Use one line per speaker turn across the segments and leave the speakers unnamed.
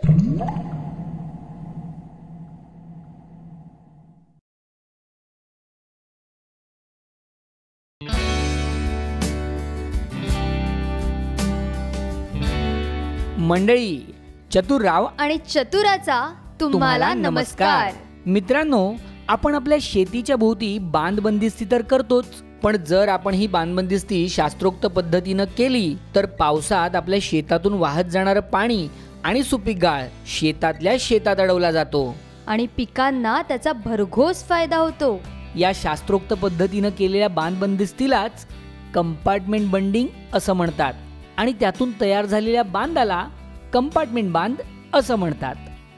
मंडळी, चतुरराव
आणि चतुराचा तुम्हाला नमस्कार.
मित्रांनो, आपण आपल्या शेतीच्या भोवती बांधबंदिस्ती तर करतोच, पण जर आपण ही बांधबंदिस्ती शास्त्रोक्त पद्धतीनं केली तर पावसात आपल्या शेतातून वाहत जाणारं पाणी आणि सुपीक गाळ शेतातल्या शेतात अडवला जातो
आणि पिकांना त्याचा भरघोस फायदा होतो.
या शास्त्रोक्त पद्धतीनं केलेल्या बांधबंदिस्तीलाच कंपार्टमेंट बंडिंग असं म्हणतात आणि त्यातून तयार झालेल्या बांधाला कंपार्टमेंट बांध असं म्हणतात.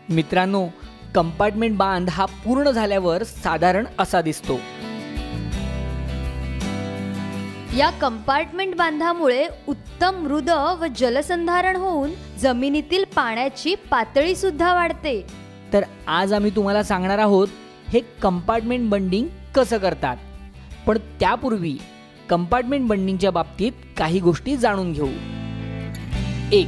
मित्रांनो, कंपार्टमेंट बांध हा पूर्ण झाल्यावर साधारण असा दिसतो.
या कंपार्टमेंट बांधामुळे उत्तम मृद व जलसंधारण होऊन जमिनीतील पाण्याची पातळी सुद्धा वाढते.
तर आज आम्ही तुम्हाला सांगणार आहोत हे कंपार्टमेंट बंडिंग कसं करतात. पण त्यापूर्वी कंपार्टमेंट बंडिंगच्या बाबतीत काही गोष्टी जाणून घेऊ. 1.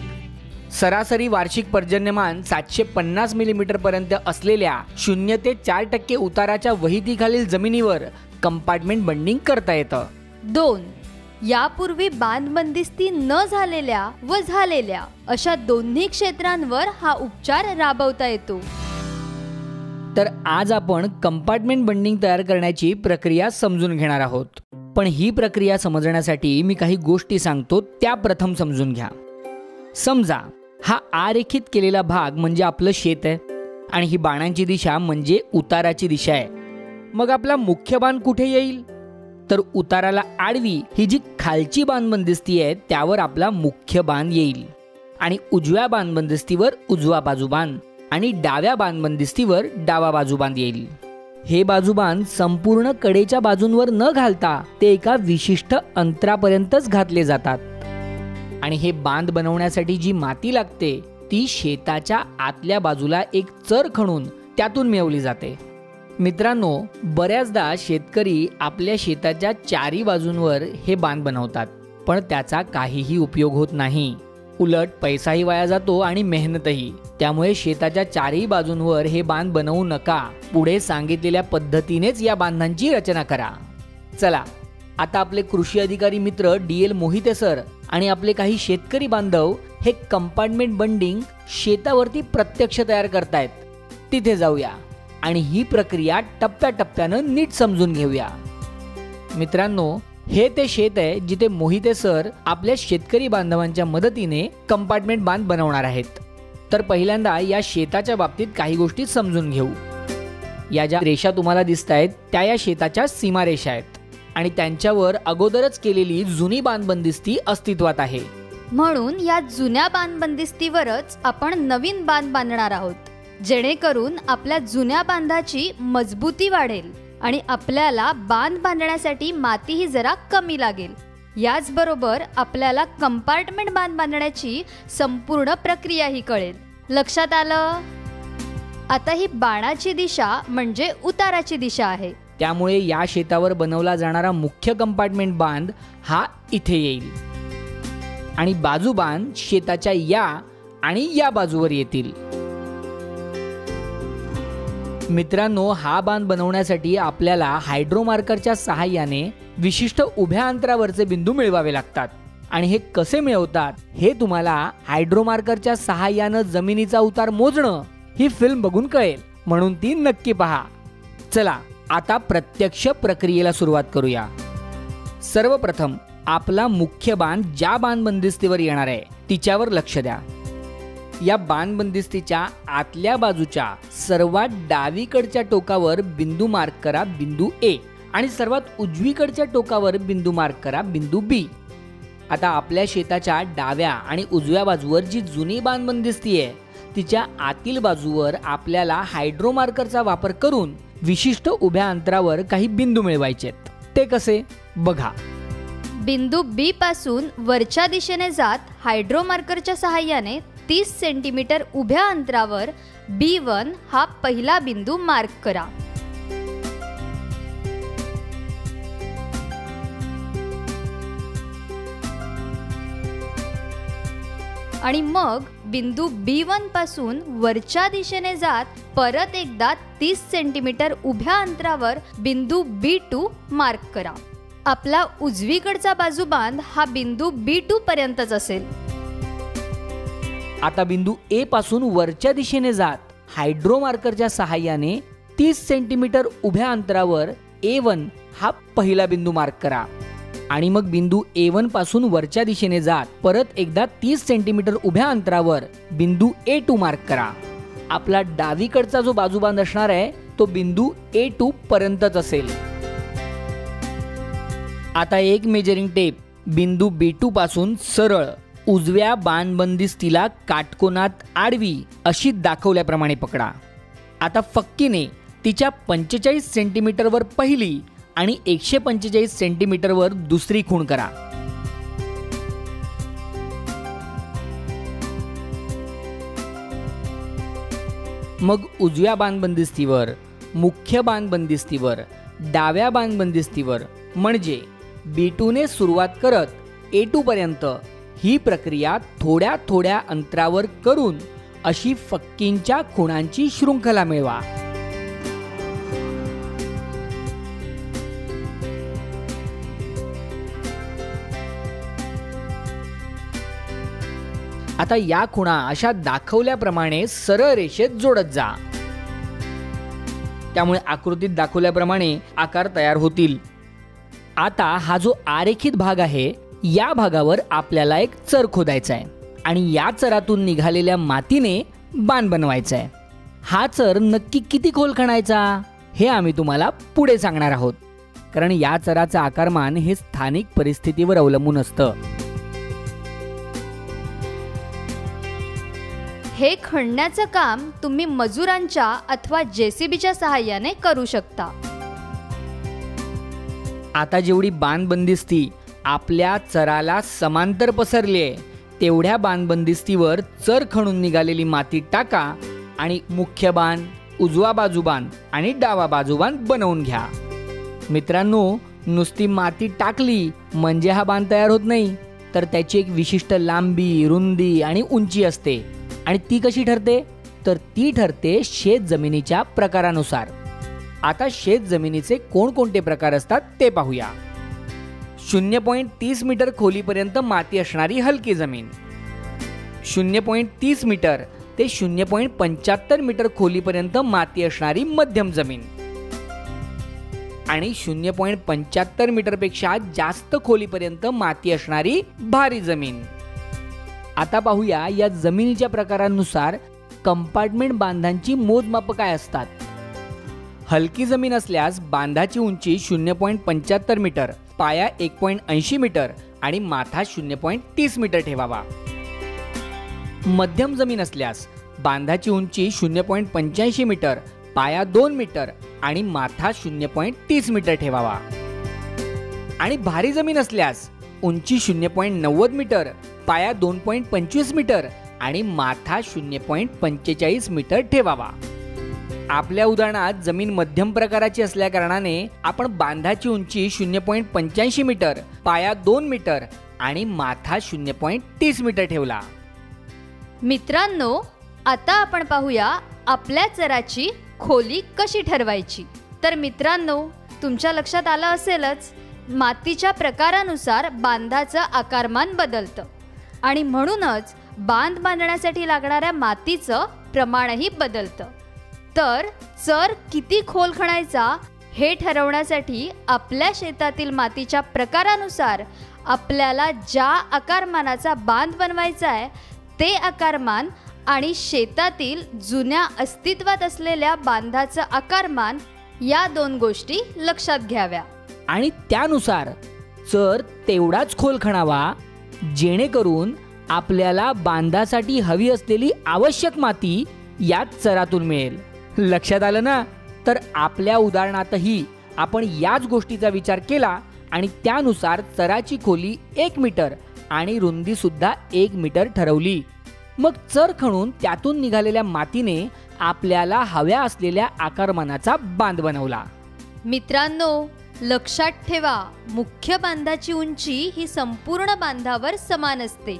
सरासरी वार्षिक पर्जन्यमान 750 मिलीमीटर पर्यंत असलेल्या 0 ते 4% उताराच्या वहितीखालील जमिनीवर कंपार्टमेंट बंडिंग करता येतं.
2. यापूर्वी बांधबंदिस्ती न झालेल्या व झालेल्या अशा दोन्ही क्षेत्रांवर हा उपचार राबवता येतो.
तर आज आपण कंपार्टमेंट बंडिंग तयार करण्याची प्रक्रिया समजून घेणार आहोत. पण ही प्रक्रिया समजण्यासाठी मी काही गोष्टी सांगतो, त्या प्रथम समजून घ्या. समजा हा आरेखित केलेला भाग म्हणजे आपलं शेत आहे आणि ही बाणांची दिशा म्हणजे उताराची दिशा आहे. मग आपला मुख्य बाण कुठे येईल? तर उताराला आडवी ही जी खालची बांधबंदिस्ती आहे त्यावर आपला मुख्य बाण येईल आणि उजव्या बांधबंदिस्तीवर उजवा बाजूबांध आणि डाव्या बांधबंदिस्तीवर डावा बाजूबांध येईल. हे बाजूबांध संपूर्ण कडेच्या बाजूंवर न घालता ते एका विशिष्ट अंतरापर्यंतच घातले जातात. आणि हे बांध बनवण्यासाठी जी माती लागते ती शेताच्या आतल्या बाजूला एक चर खणून त्यातून मिळवली जाते. मित्रांनो, बऱ्याचदा शेतकरी आपल्या शेताच्या चारी बाजूंवर हे बांध बनवतात, पण त्याचा काहीही उपयोग होत नाही. उलट पैसाही वाया जातो आणि मेहनतही. त्यामुळे शेताच्या चारही बाजूंवर हे बांध बनवू नका. पुढे सांगितलेल्या पद्धतीनेच या बांधांची रचना करा. चला, आता आपले कृषी अधिकारी मित्र DL मोहिते सर आणि आपले काही शेतकरी बांधव हे कंपार्टमेंट बंडिंग शेतावरती प्रत्यक्ष तयार करतायत. तिथे जाऊया आणि ही प्रक्रिया टप्प्याटप्प्यानं नीट समजून घेऊया. मित्रांनो, हे ते शेत आहे जिथे मोहिते सर आपल्या शेतकरी बांधवांच्या मदतीने कंपार्टमेंट बांध बनवणार आहेत. तर पहिल्यांदा या शेताच्या बाबतीत काही गोष्टी समजून घेऊ. या ज्या रेषा तुम्हाला दिसत आहेत त्या या शेताच्या सीमारेषा आहेत आणि त्यांच्यावर अगोदरच केलेली जुनी बांधबंदिस्ती अस्तित्वात आहे.
म्हणून या जुन्या बांधबंदिस्तीवरच आपण नवीन बांध बांधणार आहोत, जेणेकरून आपल्या जुन्या बांधाची मजबूती वाढेल आणि आपल्याला बांध बांधण्यासाठी मातीही जरा कमी लागेल. याचबरोबर आपल्याला कंपार्टमेंट बांध बांधण्याची संपूर्ण प्रक्रियाही कळेल. लक्षात आलं? आता ही बाणाची दिशा म्हणजे उताराची दिशा आहे.
त्यामुळे या शेतावर बनवला जाणारा मुख्य कंपार्टमेंट बांध हा इथे येईल आणि बाजूबांध शेताच्या या आणि या बाजूवर येतील. मित्रांनो, हा बांध बनवण्यासाठी आपल्याला हायड्रोमार्करच्या सहाय्याने विशिष्ट उभ्या अंतरावरचे बिंदू मिळवावे लागतात. आणि हे कसे मिळवतात हे तुम्हाला हायड्रोमार्करच्या सहाय्याने जमिनीचा उतार मोजणं ही फिल्म बघून कळेल, म्हणून ती नक्की पहा. चला, आता प्रत्यक्ष प्रक्रियेला सुरुवात करूया. सर्वप्रथम आपला मुख्य बांध ज्या बांधबंदिस्तीवर येणार आहे तिच्यावर लक्ष द्या. या बांधबंदिस्तीच्या आतल्या बाजूच्या सर्वात डावीकडच्या टोकावर बिंदू मार्क करा, बिंदू A, आणि सर्वात उजवीकडच्या टोकावर बिंदू मार्क करा, बिंदू B. आता आपल्या शेताच्या डाव्या आणि उजव्या बाजूवर जी जुनी बांधबंदिस्ती आहे तिच्या आतील बाजूवर आपल्याला हायड्रोमार्करचा वापर करून विशिष्ट उभ्या अंतरावर काही बिंदू मिळवायचे. ते कसे बघा.
बिंदू B पासून वरच्या दिशेने जात हायड्रोमार्करच्या सहाय्याने 30 सेंटीमीटर उभ्या अंतरावर B1 हा पहिला बिंदू मार्क करा. आणि मग बिंदू B1 पासून वरच्या दिशेने जात परत एकदा 30 सेंटीमीटर उभ्या अंतरावर बिंदू B2 मार्क करा. आपला उजवीकडचा बाजूबांध हा बिंदू B2 पर्यंतच असेल.
आता बिंदू A पासून वरच्या दिशेने जात हायड्रो मार्करच्या सहाय्याने 30 सेंटीमीटर उभ्या अंतरावर A1 हा पहिला बिंदू मार्क करा आणि मग बिंदू A1 पासून वरच्या दिशेने जात परत एकदा 30 सेंटीमीटर उभ्या अंतरावर बिंदू A2 मार्क करा. आपला डावीकडचा जो बाजूबांध असणार आहे तो बिंदू A2 पर्यंतच असेल. आता एक मेजरिंग टेप बिंदू B2 पासून सरळ उजव्या बाणबंदिस्तीला काटकोनात आडवी अशी दाखवल्याप्रमाणे पकडा. आता फक्कीने तिच्या 45 सेंटीमीटरवर पहिली आणि 145 सेंटीमीटरवर दुसरी खूण करा. मग उजव्या बाणबंदिस्तीवर, मुख्य बाणबंदिस्तीवर, डाव्या बाणबंदिस्तीवर म्हणजे B2 ने सुरुवात करत A2 पर्यंत ही प्रक्रिया थोड्या थोड्या अंतरावर करून अशी फक्कींच्या खुणांची शृंखला मिळवा. आता या खुणा अशा दाखवल्याप्रमाणे सरळ रेषेत जोडत जा. त्यामुळे आकृतीत दाखवल्याप्रमाणे आकार तयार होतील. आता हा जो आरेखित भाग आहे या भागावर आपल्याला एक चर खोदायचा आहे आणि या चरातून निघालेल्या मातीने बाण बनवायचा आहे. हा चर नक्की किती खोल खणायचा हे आम्ही तुम्हाला पुढे सांगणार आहोत, कारण या चराचं आकारमान हे स्थानिक परिस्थितीवर अवलंबून असतं.
हे खणण्याचं काम तुम्ही मजुरांच्या अथवा JCBच्या सहाय्याने करू शकता.
आता जेवढी बाणबंदिस्ती आपल्या चराला समांतर पसरली आहे तेवढ्या बाणबंदिस्तीवर चर खणून निघालेली माती टाका आणि मुख्य बाण, उजवा बाजूबाण आणि डावा बाजूबाण बनवून घ्या. मित्रांनो, नुसती माती टाकली म्हणजे हा बाण तयार होत नाही, तर त्याची एक विशिष्ट लांबी, रुंदी आणि उंची असते. आणि ती कशी ठरते? तर ती ठरते शेत जमिनीच्या प्रकारानुसार. आता शेत जमिनीचे कोणकोणते प्रकार असतात ते पाहूया. 0.30 मीटर खोलीपर्यंत माती असणारी हलकी जमीन, 0.30 मीटर ते 0.75 मीटर खोलीपर्यंत माती असणारी मध्यम जमीन आणि 0.75 मीटरपेक्षा जास्त खोलीपर्यंत माती असणारी भारी जमीन. आता पाहूया या जमिनीच्या प्रकारानुसार कंपार्टमेंट बांधांची मोजमाप काय असतात. हलकी जमीन असल्यास बांधाची उंची 0.75 मीटर, पाया 1.80 मीटर आणि माथा 0.30 मीटर ठेवावा. मध्यम जमीन असल्यास बांधाची उंची 0.85 मीटर, पाया 2 मीटर आणि माथा 0.30 मीटर ठेवावा. आणि भारी जमीन असल्यास उंची 0.90 मीटर, पाया 2.25 मीटर आणि माथा 0.45 मीटर ठेवावा. आपल्या उदाहरणात जमीन मध्यम प्रकाराची असल्या कारणाने आपण बांधाची उंची 0.85 मीटर, पाया 2 मीटर आणि माथा 0.30 मीटर ठेवला.
मित्रांनो, आता आपण पाहूया आपल्या चराची खोली कशी ठरवायची. तर मित्रांनो, तुमच्या लक्षात आलं असेलच, मातीच्या प्रकारानुसार बांधाचं आकारमान बदलतं आणि म्हणूनच बांध बांधण्यासाठी लागणाऱ्या मातीचं प्रमाणही बदलतं. तर चर किती खोल खणायचा हे ठरवण्यासाठी आपल्या शेतातील मातीच्या प्रकारानुसार आपल्याला ज्या आकारमानाचा बांध बनवायचा आहे ते आकारमान आणि शेतातील जुन्या अस्तित्वात असलेल्या बांधाचं आकारमान या 2 गोष्टी लक्षात घ्याव्या
आणि त्यानुसार चर तेवढाच खोल खणावा जेणेकरून आपल्याला बांधासाठी हवी असलेली आवश्यक माती याच चरातून मिळेल. लक्षात आलं ना? तर आपल्या उदाहरणातही आपण याच गोष्टीचा विचार केला आणि त्यानुसार चराची खोली 1 मीटर आणि रुंदी सुद्धा 1 मीटर ठरवली. मग चर खणून त्यातून निघालेल्या मातीने आपल्याला हव्या असलेल्या आकारमानाचा बांध बनवला.
मित्रांनो, लक्षात ठेवा, मुख्य बांधाची उंची ही संपूर्ण बांधावर समान असते.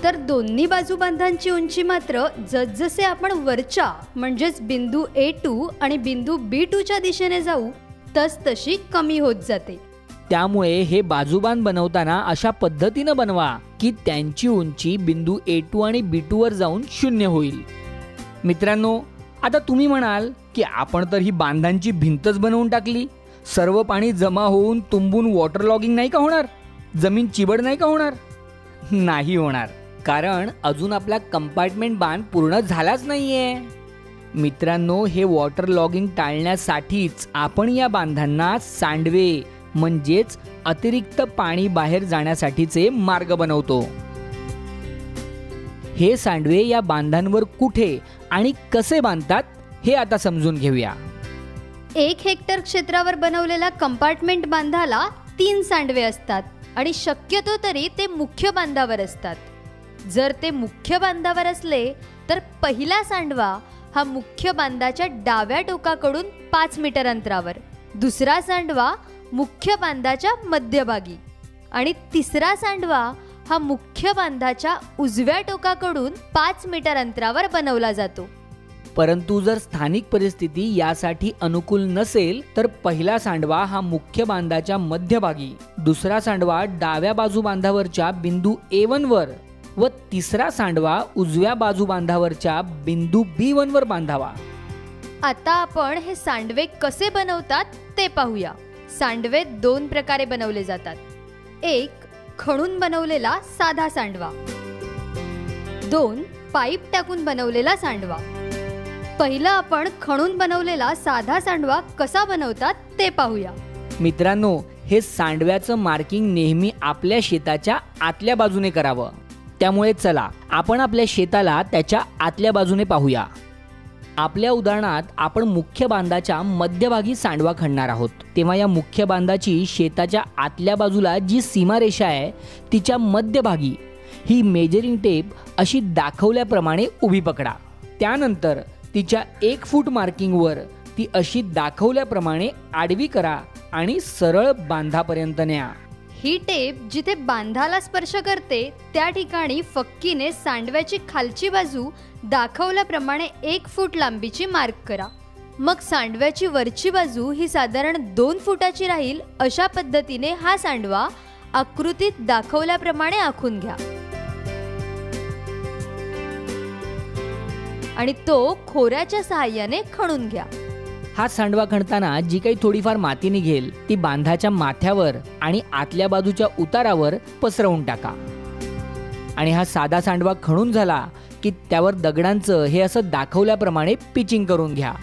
तर दोन्ही बाजू बांधांची उंची मात्र जसजसे आपण वरच्या म्हणजेच बिंदू A2 आणि बिंदू B2च्या दिशेने जाऊ तशी कमी होत जाते.
त्यामुळे हे बाजूबांध बनवताना अशा पद्धतीनं बनवा की त्यांची उंची बिंदू A2 आणि B2 वर जाऊन 0 होईल. मित्रांनो, आता तुम्ही म्हणाल की आपण तर ही बांधांची भिंतच बनवून टाकली, सर्व पाणी जमा होऊन तुंबून वॉटर लॉगिंग नाही का होणार, जमीन चिबड नाही का होणार? नाही होणार, कारण अजून आपला कंपार्टमेंट बांध पूर्ण झालाच नाहीये. मित्रांनो, हे वॉटर लॉगिंग टाळण्यासाठीच आपण या बांधांना सांडवे म्हणजेच अतिरिक्त पाणी बाहेर जाण्यासाठीचे मार्ग बनवतो. हे सांडवे या बांधांवर कुठे आणि कसे बांधतात हे आता समजून घेऊया.
1 हेक्टर क्षेत्रावर बनवलेल्या कंपार्टमेंट बांधाला 3 सांडवे असतात आणि शक्यतो तरी ते मुख्य बांधावर असतात. जर ते मुख्य बांधावर असले तर पहिला सांडवा हा मुख्य बांधाच्या डाव्या टोकाकडून 5 मीटर अंतरावर, दुसरा सांडवा मुख्य बांधाच्या मध्यभागी आणि तिसरा सांडवा हा मुख्य बांधाच्या उजव्या टोकाकडून 5 मीटर अंतरावर बनवला जातो.
परंतु जर स्थानिक परिस्थिती यासाठी अनुकूल नसेल तर पहिला सांडवा हा मुख्य बांधाच्या मध्यभागी, दुसरा सांडवा डाव्या बाजू बांधावरच्या बिंदू A1 वर व तिसरा सांडवा उजव्या बाजू बांधावरच्या बिंदू B1 वर बांधावा.
आता आपण हे सांडवे कसे बनवतात ते पाहूया. सांडवे 2 प्रकारे बनवले जातात. 1 खणून बनवलेला साधा सांडवा, 2 पाईप टाकून बनवलेला सांडवा. पहिला आपण खणून बनवलेला साधा सांडवा कसा बनवतात ते पाहूया.
मित्रांनो, हे सांडव्याचं मार्किंग नेहमी आपल्या शेताच्या आतल्या बाजूने करावं. त्यामुळे चला आपण आपल्या शेताला त्याच्या आतल्या बाजूने पाहूया. आपल्या उदाहरणात आपण मुख्य बांधाच्या मध्यभागी सांडवा खणणार आहोत. तेव्हा या मुख्य बांधाची शेताच्या आतल्या बाजूला जी सीमारेषा आहे तिच्या मध्यभागी ही मेजरिंग टेप अशी दाखवल्याप्रमाणे उभी पकडा. त्यानंतर तिच्या 1 फूट मार्किंगवर ती अशी दाखवल्याप्रमाणे आडवी करा आणि सरळ बांधापर्यंत न्या.
ही टेप जिथे बांधाला स्पर्श करते त्या ठिकाणी फक्कीने सांडव्याची खालची बाजू दाखवल्याप्रमाणे 1 फूट लांबीची मार्क करा. मग सांडव्याची वरची बाजू ही साधारण 2 फुटाची राहील अशा पद्धतीने हा सांडवा आकृतीत दाखवल्याप्रमाणे आखून घ्या आणि तो खोऱ्याच्या सहाय्याने खणून घ्या.
हा सांडवा खणताना जी काही थोडीफार माती निघेल ती बांधाच्या माथ्यावर आणि आतल्या बाजूच्या उतारावर पसरवून टाका. आणि हा साधा सांडवा खणून झाला की त्यावर दगडांचं हे असं दाखवल्याप्रमाणे पिचिंग करून घ्या.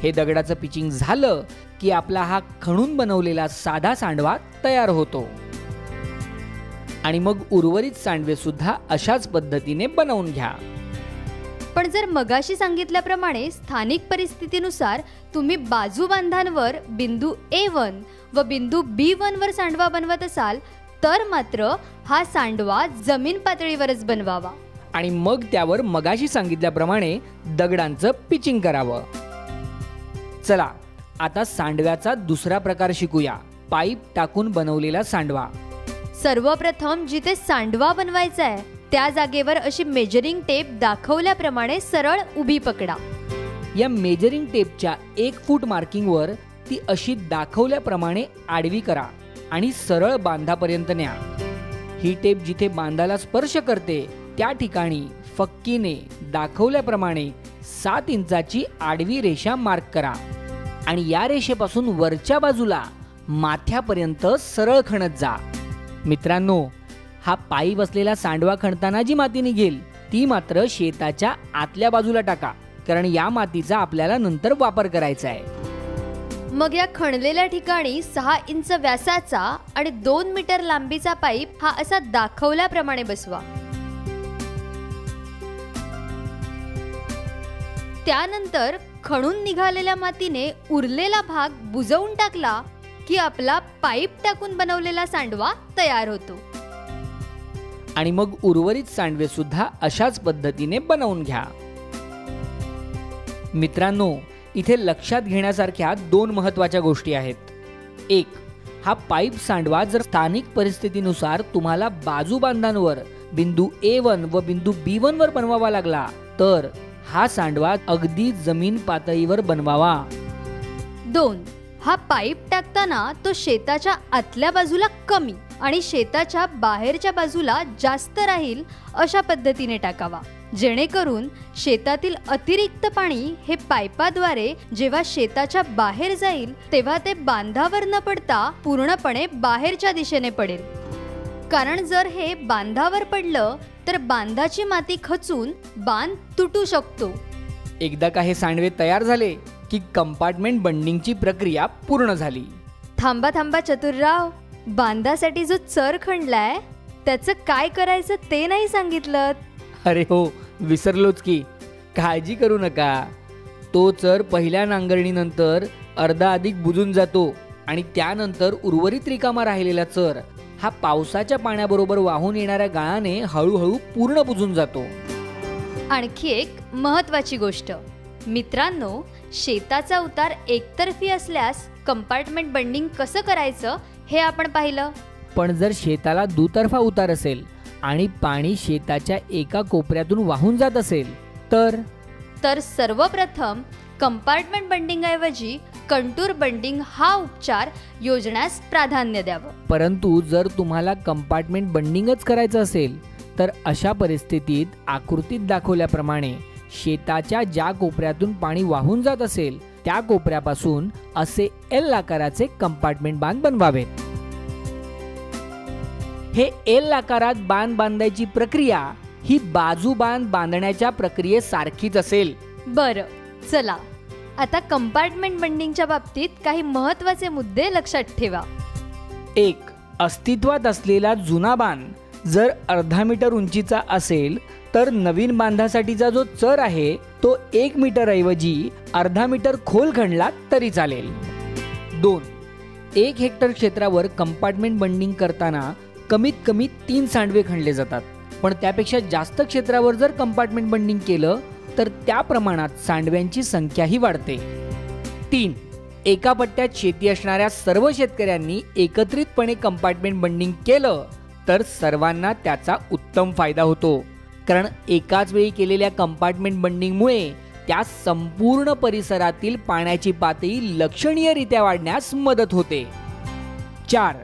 हे दगडाचं पिचिंग झालं की आपला हा खणून बनवलेला साधा सांडवा तयार होतो. आणि मग उर्वरित सांडवे सुद्धा अशाच पद्धतीने बनवून घ्या.
पण जर मगाशी सांगितल्याप्रमाणे स्थानिक परिस्थितीनुसार तुम्ही बाजू बांधांवर बिंदू A1 व बिंदू B1 वर सांडवा बनवत असाल तर मात्र हा सांडवा जमीन पातळीवरच बनवावा
आणि मग त्यावर मगाशी सांगितल्याप्रमाणे दगडांचं पिचिंग करावं. चला आता सांडव्याचा दुसरा प्रकार शिकूया, पाईप टाकून बनवलेला सांडवा.
सर्वप्रथम जिथे सांडवा बनवायचा आहे त्या जागेवर अशी मेजरिंग टेप दाखवल्याप्रमाणे सरळ उभी पकडा.
या मेजरिंग टेपच्या 1 फूट मार्किंगवर ती अशी दाखवल्याप्रमाणे आडवी करा आणि सरळ बांधापर्यंत न्या. ही टेप जिथे बांधाला स्पर्श करते त्या ठिकाणी फक्कीने दाखवल्याप्रमाणे 7 इंचाची आडवी रेषा मार्क करा आणि या रेषेपासून वरच्या बाजूला माथ्यापर्यंत सरळ खणत जा. मित्रांनो, हा पाईप असलेला सांडवा खणताना जी माती निघेल ती मात्र शेताच्या आतल्या बाजूला टाका, कारण या मातीचा आपल्याला नंतर वापर करायचा आहे.
मग या खणलेल्या ठिकाणी 6 इंच व्यासाचा आणि 2 मीटर लांबीचा पाईप हा असा दाखवल्याप्रमाणे बसवा. त्यानंतर खणून निघालेल्या मातीने उरलेला भाग बुजवून टाकला की आपला पाईप टाकून बनवलेला सांडवा तयार होतो.
आणि मग उर्वरित सांडवे सुद्धा अशाच पद्धतीने बनवून घ्या. मित्रांनो, इथे लक्षात घेण्यासारख्या 2 महत्त्वाच्या गोष्टी आहेत. 1. हा पाईप सांडवा जर स्थानिक परिस्थितीनुसार तुम्हाला बाजू बांधांवर बिंदू A1 व बिंदू B1 वर बनवावा लागला तर हा सांडवा अगदी जमीन पातळीवर बनवावा.
2. हा पाईप टाकताना तो शेताच्या आतल्या बाजूला कमी आणि शेताच्या बाहेरच्या बाजूला जास्त राहील अशा पद्धतीने टाकावा, जेणेकरून शेतातील अतिरिक्त पाणी हे पाईपाद्वारे जेव्हा शेताच्या बाहेर जाईल तेव्हा ते बांधावर न पडता पूर्णपणे बाहेरच्या दिशेने पडेल. कारण जर हे बांधावर पडलं तर बांधाची माती खचून बांध तुटू शकतो.
एकदा का हे सांडवे तयार झाले की कंपार्टमेंट बंडिंगची प्रक्रिया पूर्ण झाली.
थांबा चतुरराव, बांधासाठी जो चर खणलाय त्याचं काय करायचं ते नाही सांगितलं.
अरे हो, विसरलोच की. काळजी करू नका. तो चर पहिल्या नांगरणीनंतर अर्धा अधिक बुजून जातो आणि त्यानंतर उर्वरित रिकामा राहिलेला चर हा पावसाच्या पाण्याबरोबर वाहून येणाऱ्या गाळाने हळूहळू पूर्ण बुजून जातो.
आणखी एक महत्त्वाची गोष्ट मित्रांनो, शेताचा उतार एकतर्फी असल्यास कंपार्टमेंट बंडिंग कसं करायचं हे आपण पाहिलं.
पण जर शेताला दुतर्फा उतार असेल आणि पाणी शेताच्या एका कोपऱ्यातून वाहून जात असेल तर
सर्वप्रथम कंपार्टमेंट बंडिंग ऐवजी कंटूर बंडिंग हा उपचार योजण्यास प्राधान्य द्यावं.
परंतु जर तुम्हाला कंपार्टमेंट बंडिंगच करायचं असेल तर अशा परिस्थितीत आकृतीत दाखवल्याप्रमाणे शेताच्या ज्या कोपऱ्यातून पाणी वाहून जात असेल त्या कोपऱ्यापासून असे एल आकाराचे कंपार्टमेंट बांध बनवावेत. हे एल आकारात बांध बांधायची प्रक्रिया ही बाजू बांध बांधण्याच्या प्रक्रियेसारखीच असेल.
बरं, चला आता कंपार्टमेंट बंडिंगच्या बाबतीत काही महत्त्वाचे मुद्दे लक्षात ठेवा.
1. अस्तित्वात असलेला जुना बांध जर अर्धा मीटर उंचीचा असेल तर नवीन बांधासाठीचा जो चर आहे तो 1 मीटर ऐवजी अर्धा मीटर खोल खणला तरी चालेल. 2. 1 हेक्टर क्षेत्रावर कंपार्टमेंट बंडिंग करताना कमीत कमी 3 सांडवे खणले जातात. पण त्यापेक्षा जास्त क्षेत्रावर जर कंपार्टमेंट बंडिंग केलं तर त्या प्रमाणात सांडव्यांची संख्याही वाढते. 3. एका पट्ट्यात शेती असणाऱ्या सर्व शेतकऱ्यांनी एकत्रितपणे कंपार्टमेंट बंडिंग केलं तर सर्वांना त्याचा उत्तम फायदा होतो. कारण एकाच वेळी केलेल्या कंपार्टमेंट बंडिंगमुळे त्या संपूर्ण परिसरातील पाण्याची पातळी लक्षणीयरित्या वाढण्यास मदत होते. 4.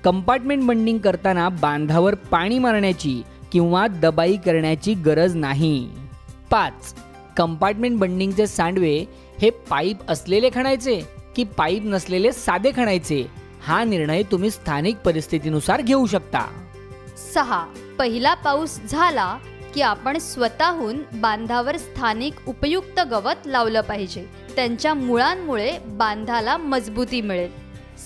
कंपार्टमेंट बंडिंग करताना बांधावर पाणी मारण्याची किंवा दबाई करण्याची गरज नाही. 5. कंपार्टमेंट बंडिंगचे सांडवे हे पाईप असलेले खणायचे की पाईप नसलेले साधे खणायचे हा निर्णय तुम्ही स्थानिक परिस्थितीनुसार घेऊ शकता.
6. पहिला पाऊस झाला की आपण स्वतःहून बांधावर स्थानिक उपयुक्त गवत लावलं पाहिजे. त्यांच्या मुळांमुळे बांधाला मजबूती मिळेल.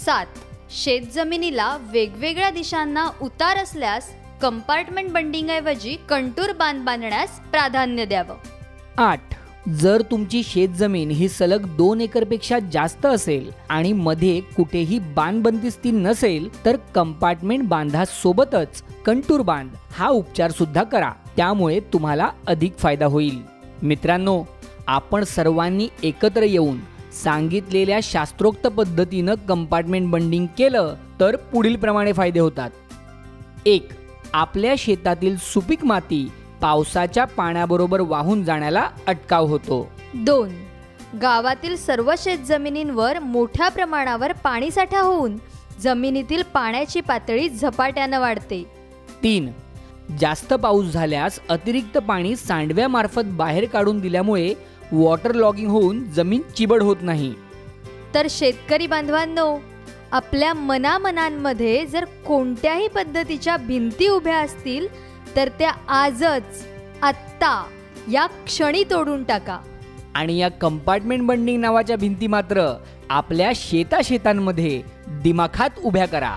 7. शेतजमिनीला वेगवेगळ्या दिशांना उतार असल्यास कंपार्टमेंट बंडिंग ऐवजी कंटूर बांध बांधण्यास प्राधान्य द्यावं.
8. जर तुमची शेतजमीन ही सलग 2 एकरपेक्षा जास्त असेल आणि मध्ये कुठेही बांध बंदिस्ती नसेल तर कंपार्टमेंट बांधासोबतच कंटूर बांध हा उपचार सुद्धा करा. त्यामुळे तुम्हाला अधिक फायदा होईल. मित्रांनो, आपण सर्वांनी एकत्र येऊन सांगितलेल्या शास्त्रोक्त पद्धतीनं कंपार्टमेंट बंडिंग केलं तर पुढील प्रमाणे फायदे होतात. 1. आपल्या शेतातील सुपीक माती पावसाच्या पाण्याबरोबर वाहून जाण्याला अटकाव होतो.
2. गावातील सर्व शेतजमिनींवर मोठ्या प्रमाणावर पाणीसाठा होऊन जमिनीतील पाण्याची पातळी झपाट्यानं वाढते.
3. जास्त पाऊस झाल्यास अतिरिक्त पाणी सांडव्यामार्फत बाहेर काढून दिल्यामुळे वॉटर लॉगिंग होऊन जमीन चिबड होत नाही.
तर शेतकरी बांधवांनो, आपल्या मनामनांमध्ये जर कोणत्याही पद्धतीच्या भिंती उभ्या असतील तर त्या आजच आत्ता या क्षणी तोडून टाका
आणि या कंपार्टमेंट बंडिंग नावाच्या भिंती मात्र आपल्या शेतांमध्ये दिमाखात उभ्या करा.